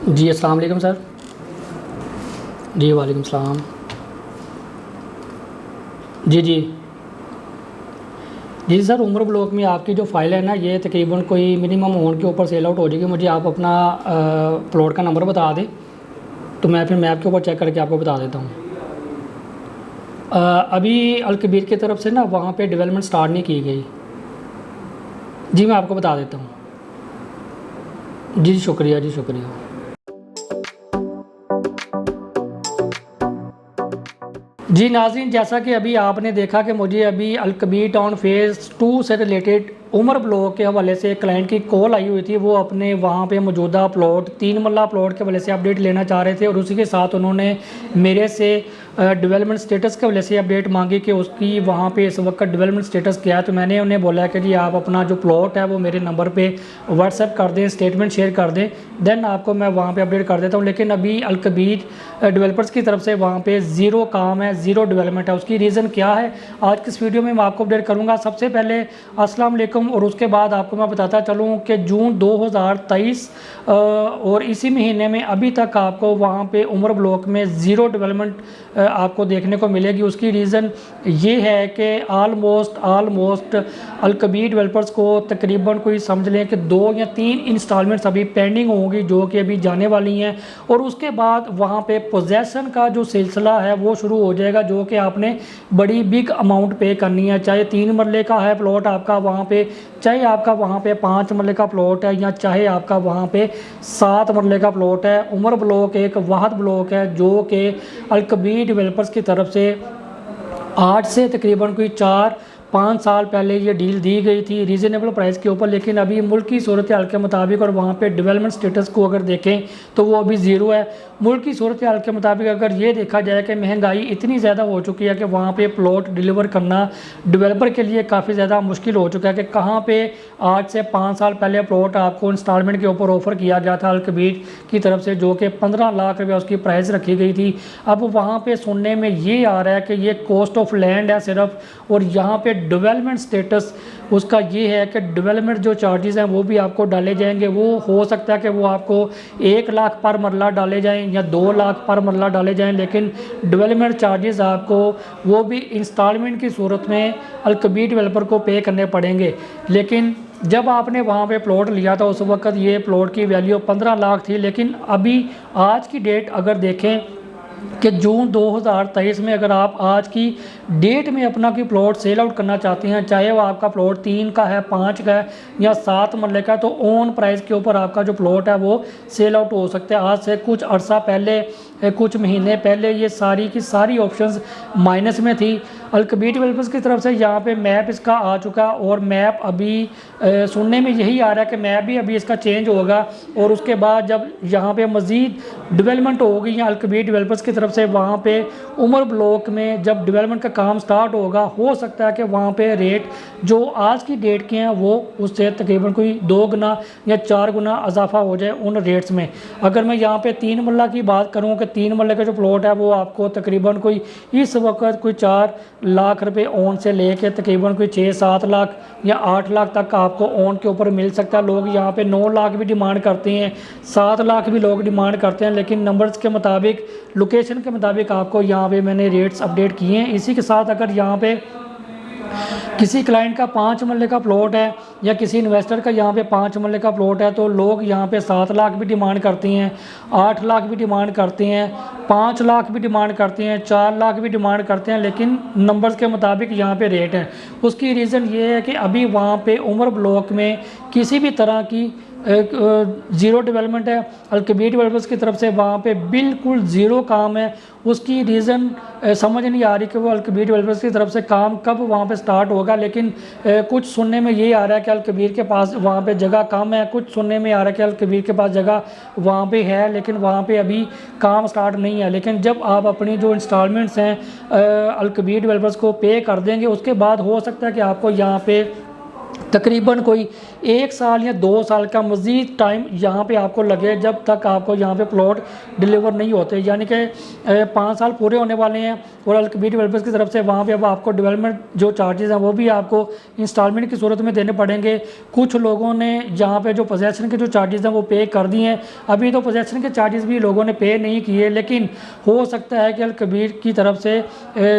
जी अस्सलाम वालेकुम सर। जी वालेकुम सलाम। जी जी जी सर, उमर ब्लॉक में आपकी जो फ़ाइल है ना, ये तकरीबन कोई मिनिमम अमाउंट के ऊपर सेल आउट हो जाएगी। मुझे आप अपना प्लॉट का नंबर बता दें तो मैं फिर मैप के ऊपर चेक करके आपको बता देता हूँ। अभी अलकबीर की तरफ से ना वहाँ पे डेवलपमेंट स्टार्ट नहीं की गई। जी मैं आपको बता देता हूँ। जी शुक्रिया, जी शुक्रिया। जी नाज़रीन, जैसा कि अभी आपने देखा कि मुझे अभी अलकबीर टाउन फ़ेज़ 2 से रिलेटेड उमर ब्लॉक के हवाले से क्लाइंट की कॉल आई हुई थी। वो अपने वहाँ पे मौजूदा प्लॉट 3 मरला प्लॉट के हवाले से अपडेट लेना चाह रहे थे और उसी के साथ उन्होंने मेरे से डेवलपमेंट स्टेटस के वजह से अपडेट मांगी कि उसकी वहाँ पे इस वक्त डेवलपमेंट स्टेटस क्या है। तो मैंने उन्हें बोला कि जी आप अपना जो प्लॉट है वो मेरे नंबर पे व्हाट्सएप कर दें, स्टेटमेंट शेयर कर दें, देन आपको मैं वहाँ पे अपडेट कर देता हूँ। लेकिन अभी अलकबीर डेवलपर्स की तरफ से वहाँ पे ज़ीरो काम है, ज़ीरो डेवलपमेंट है। उसकी रीज़न क्या है आज की इस वीडियो में मैं आपको अपडेट करूँगा। सबसे पहले अस्सलाम वालेकुम, और उसके बाद आपको मैं बताता चलूँ कि जून 2023 और इसी महीने में अभी तक आपको वहाँ पे उमर ब्लॉक में ज़ीरो डेवलपमेंट आपको देखने को मिलेगी। उसकी रीज़न ये है कि आलमोस्ट अलकबीर डेवलपर्स को तकरीबन कोई समझ लें कि 2 या 3 इंस्टॉलमेंट्स अभी पेंडिंग होंगी जो कि अभी जाने वाली हैं, और उसके बाद वहाँ पे पोजेसन का जो सिलसिला है वो शुरू हो जाएगा, जो कि आपने बड़ी बिग अमाउंट पे करनी है। चाहे 3 मरले का है प्लॉट आपका वहाँ पे, चाहे आपका वहाँ पे 5 मरले का प्लॉट है, या चाहे आपका वहाँ पे 7 मरले का प्लॉट है। उमर ब्लॉक एक वाहद ब्लॉक है जो कि अलकबीर डेवलपर्स की तरफ से आज से तकरीबन कोई 4-5 साल पहले ये डील दी गई थी रीज़नेबल प्राइस के ऊपर। लेकिन अभी मुल्क की सूरत हाल के मुताबिक और वहाँ पे डेवलपमेंट स्टेटस को अगर देखें तो वो अभी ज़ीरो है। मुल्क की सूरत हाल के मुताबिक अगर ये देखा जाए कि महंगाई इतनी ज़्यादा हो चुकी है कि वहाँ पे प्लॉट डिलीवर करना डेवलपर के लिए काफ़ी ज़्यादा मुश्किल हो चुका है। कि कहाँ पे आज से 5 साल पहले प्लॉट आपको इंस्टॉलमेंट के ऊपर ऑफ़र किया गया था अलकबीर की तरफ से, जो कि 15 लाख रुपये उसकी प्राइस रखी गई थी। अब वहाँ पे सुनने में ये आ रहा है कि ये कॉस्ट ऑफ लैंड है सिर्फ, और यहाँ पे डेवलपमेंट स्टेटस उसका ये है कि डेवलपमेंट जो चार्जेस हैं वो भी आपको डाले जाएंगे। वो हो सकता है कि वो आपको 1 लाख पर मरला डाले जाएं या 2 लाख पर मरला डाले जाएं, लेकिन डेवलपमेंट चार्जेस आपको वो भी इंस्टॉलमेंट की सूरत में अलकबीर डेवलपर को पे करने पड़ेंगे। लेकिन जब आपने वहाँ पे प्लॉट लिया था उस वक्त ये प्लॉट की वैल्यू 15 लाख थी। लेकिन अभी आज की डेट अगर देखें कि जून 2023 में अगर आप आज की डेट में अपना कोई प्लॉट सेल आउट करना चाहते हैं, चाहे वो आपका प्लॉट 3 का है, 5 का है या 7 मरले का है, तो ऑन प्राइस के ऊपर आपका जो प्लॉट है वो सेल आउट हो सकता है। आज से कुछ अरसा पहले, कुछ महीने पहले ये सारी की सारी ऑप्शंस माइनस में थी। अलकबीर डेवलपर्स की तरफ से यहाँ पे मैप इसका आ चुका, और मैप अभी सुनने में यही आ रहा है कि मैप भी अभी इसका चेंज होगा, और उसके बाद जब यहाँ पे मज़ीद डेवलपमेंट होगी या अलकबीर डेवलपर्स की तरफ से वहाँ पे उमर ब्लॉक में जब डेवलपमेंट का काम स्टार्ट होगा, हो सकता है कि वहाँ पे रेट जो आज की डेट के हैं वो उससे तकरीबन कोई 2 गुना या 4 गुना इजाफा हो जाए उन रेट्स में। अगर मैं यहाँ पे 3 मरला की बात करूँ कि 3 मरले का जो प्लॉट है वो आपको तकरीबन कोई इस वक्त कोई 4 लाख रुपए ऑन से लेके तकरीबन कोई 6-7 लाख या 8 लाख तक आपको ऑन के ऊपर मिल सकता है। लोग यहाँ पे 9 लाख भी डिमांड करते हैं, 7 लाख भी लोग डिमांड करते हैं, लेकिन नंबर्स के मुताबिक, लोकेशन के मुताबिक आपको यहाँ पे मैंने रेट्स अपडेट किए हैं। इसी के साथ अगर यहाँ पे किसी क्लाइंट का 5 मरले का प्लॉट है या किसी इन्वेस्टर का यहाँ पे 5 मरले का प्लॉट है, तो लोग यहाँ पे 7 लाख भी डिमांड करते हैं, 8 लाख भी डिमांड करते हैं, 5 लाख भी डिमांड करते हैं, 4 लाख भी डिमांड करते हैं, लेकिन नंबर्स के मुताबिक यहाँ पे रेट है। उसकी रीज़न ये है कि अभी वहाँ पे उमर ब्लॉक में किसी भी तरह की ज़ीरो डेवलपमेंट है। अलकबीर डेवलपर्स की तरफ से वहाँ पे बिल्कुल ज़ीरो काम है। उसकी रीज़न समझ नहीं आ रही कि वो अलकबीर डेवलपर्स की तरफ से काम कब वहाँ पे स्टार्ट होगा। लेकिन कुछ सुनने में ये आ रहा है कि अलकबीर के पास वहाँ पे जगह कम है, कुछ सुनने में आ रहा है कि अलकबीर के पास जगह वहाँ पे है, लेकिन वहाँ पे अभी काम स्टार्ट नहीं है। लेकिन जब आप अपनी जो इंस्टॉलमेंट्स हैं अलकबीर डेवलपर्स को पे कर देंगे, उसके बाद हो सकता है कि आपको यहाँ पे तकरीबन कोई 1 साल या 2 साल का मज़ीद टाइम यहाँ पे आपको लगे जब तक आपको यहाँ पे प्लॉट डिलीवर नहीं होते, यानी कि 5 साल पूरे होने वाले हैं। और अल-कबीर डेवलपर्स की तरफ से वहाँ पे अब आपको डेवलपमेंट जो चार्जेस हैं वो भी आपको इंस्टॉलमेंट की सूरत में देने पड़ेंगे। कुछ लोगों ने यहाँ पे जो पोजेसन के जो चार्जेस हैं वो पे कर दिए हैं, अभी तो पोजेसन के चार्जेस भी लोगों ने पे नहीं किए, लेकिन हो सकता है कि अल-कबीर की तरफ से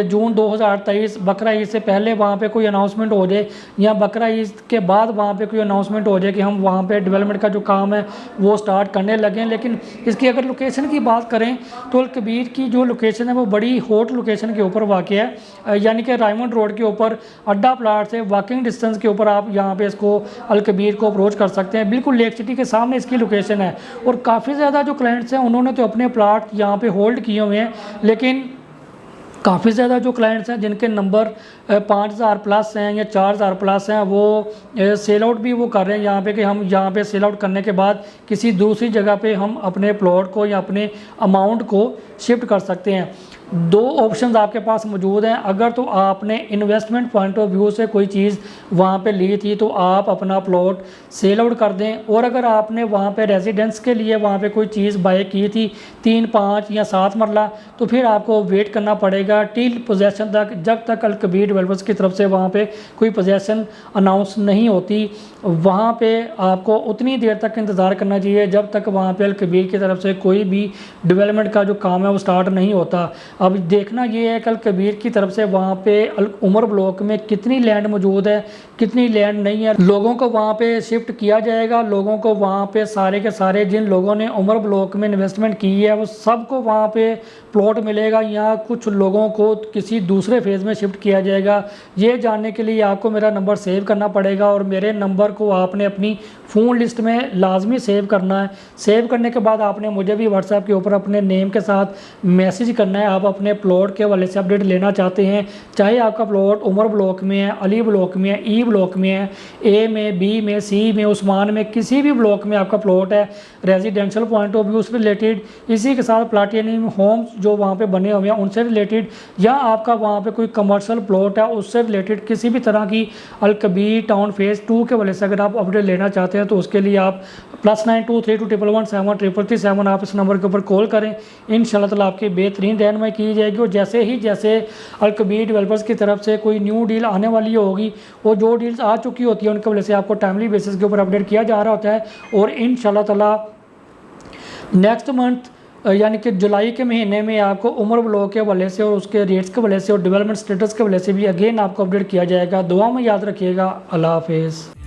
जून 2023 बकरा ईद से पहले वहाँ पर कोई अनाउंसमेंट हो जाए या बकरा ईद के बाद वहाँ पे कोई अनाउंसमेंट हो जाए कि हम वहाँ पे डेवलपमेंट का जो काम है वो स्टार्ट करने लगें। लेकिन इसकी अगर लोकेशन की बात करें तो अल-कबीर की जो लोकेशन है वो बड़ी हॉट लोकेशन के ऊपर वाक़ है, यानी कि रायमंड रोड के ऊपर अड्डा प्लाट से वॉकिंग डिस्टेंस के ऊपर आप यहाँ पे इसको अल-कबीर को अप्रोच कर सकते हैं। बिल्कुल लेक सिटी के सामने इसकी लोकेशन है और काफ़ी ज़्यादा जो क्लाइंट्स हैं उन्होंने तो अपने प्लाट यहाँ पर होल्ड किए हुए हैं, लेकिन काफ़ी ज़्यादा जो क्लाइंट्स हैं जिनके नंबर 5000 प्लस हैं या 4000 प्लस हैं वो सेल आउट भी वो कर रहे हैं यहाँ पे कि हम यहाँ पे सेल आउट करने के बाद किसी दूसरी जगह पे हम अपने प्लॉट को या अपने अमाउंट को शिफ्ट कर सकते हैं। 2 ऑप्शंस आपके पास मौजूद हैं। अगर तो आपने इन्वेस्टमेंट पॉइंट ऑफ व्यू से कोई चीज़ वहाँ पे ली थी तो आप अपना प्लॉट सेल आउट कर दें, और अगर आपने वहाँ पे रेजिडेंस के लिए वहाँ पे कोई चीज़ बाय की थी 3, 5 या 7 मरला, तो फिर आपको वेट करना पड़ेगा टिल पोजेसन तक, जब तक अल-कबीर डेवलपर्स की तरफ से वहाँ पे कोई पोजेसन अनाउंस नहीं होती। वहाँ पे आपको उतनी देर तक इंतज़ार करना चाहिए जब तक वहाँ पे अल-कबीर की तरफ से कोई भी डेवलपमेंट का जो काम है वो स्टार्ट नहीं होता। अब देखना ये है कि अल-कबीर की तरफ से वहाँ पे उमर ब्लॉक में कितनी लैंड मौजूद है, कितनी लैंड नहीं है, लोगों को वहाँ पे शिफ्ट किया जाएगा, लोगों को वहाँ पे सारे के सारे जिन लोगों ने उमर ब्लॉक में इन्वेस्टमेंट की है वो सबको वहाँ पे प्लॉट मिलेगा या कुछ लोगों को किसी दूसरे फेज़ में शिफ्ट किया जाएगा। ये जानने के लिए आपको मेरा नंबर सेव करना पड़ेगा और मेरे नंबर को आपने अपनी फ़ोन लिस्ट में लाजमी सेव करना है। सेव करने के बाद आपने मुझे भी व्हाट्सएप के ऊपर अपने नेम के साथ मैसेज करना है। आप अपने प्लॉट के हवाले से अपडेट लेना चाहते हैं, चाहे आपका प्लॉट उमर ब्लॉक में है, अली ब्लॉक में है, ई ब्लॉक में है, ए में, बी में, सी में, उस्मान में, किसी भी ब्लॉक में आपका प्लॉट है, रेजिडेंशियल पॉइंट ऑफ व्यू से रिलेटेड, इसी के साथ प्लाटिनियम होम्स जो वहाँ पे बने हुए हैं उनसे रिलेटेड, या आपका वहाँ पे कोई कमर्शियल प्लॉट है उससे रिलेटेड किसी भी तरह की अल-कबीर टाउन फेज़ 2 के वजह से अगर आप अपडेट लेना चाहते हैं तो उसके लिए आप +923211173337 आप इस नंबर के ऊपर कॉल करें। इंशाल्लाह ताला आपकी बेहतरीन रहनुमाई की जाएगी। और जैसे अल-कबीर डेवलपर्स की तरफ से कोई न्यू डील आने वाली होगी, वो जो डील्स आ चुकी होती है उनके वजह से आपको टाइमली बेसिस के ऊपर अपडेट किया जा रहा होता है। और इंशाल्लाह ताला नेक्स्ट मंथ यानी कि जुलाई के महीने में आपको उमर ब्लॉक के हवाले से और उसके रेट्स के हवाले से और डेवलपमेंट स्टेटस के हवाले से भी अगेन आपको अपडेट किया जाएगा। दुआ में याद रखिएगा। अल्लाह हाफिज़।